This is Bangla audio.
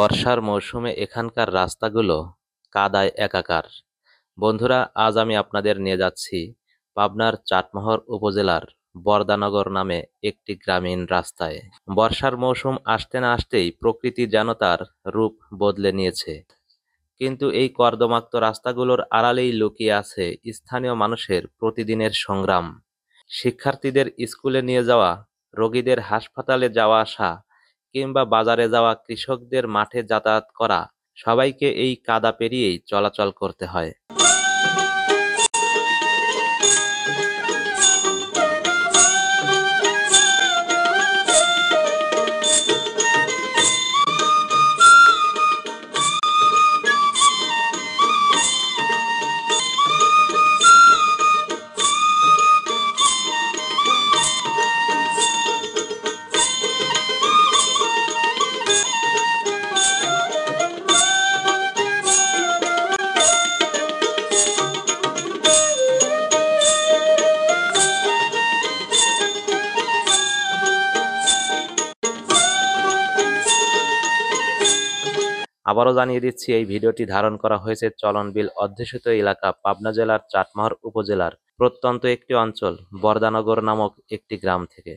বর্ষার মৌসুমে এখানকার রাস্তাগুলো কাদায় একাকার। বন্ধুরা, আজ আমি আপনাদের নিয়ে যাচ্ছি পাবনার চাটমোহর উপজেলার বরদানগর নামে একটি গ্রামীণ রাস্তায়। বর্ষার মৌসুম আসতে না আসতেই প্রকৃতি যেন তার রূপ বদলে নিয়েছে। কিন্তু এই কর্দমাক্ত রাস্তাগুলোর আড়ালেই লুকিয়ে আছে স্থানীয় মানুষের প্রতিদিনের সংগ্রাম। শিক্ষার্থীদের স্কুলে নিয়ে যাওয়া, রোগীদের হাসপাতালে যাওয়া আসা কিংবা বাজারে যাওয়া, কৃষকদের মাঠে যাতায়াত করা, সবাইকে এই কাদা পেরিয়েই চলাচল করতে হয়। আবারও জানিয়ে দিচ্ছি, এই ভিডিওটি ধারণ করা হয়েছে চলনবিল অধ্যুষিত এলাকা পাবনা জেলার চাটমোহর উপজেলার প্রত্যন্ত একটি অঞ্চল বরদানগর নামক একটি গ্রাম থেকে।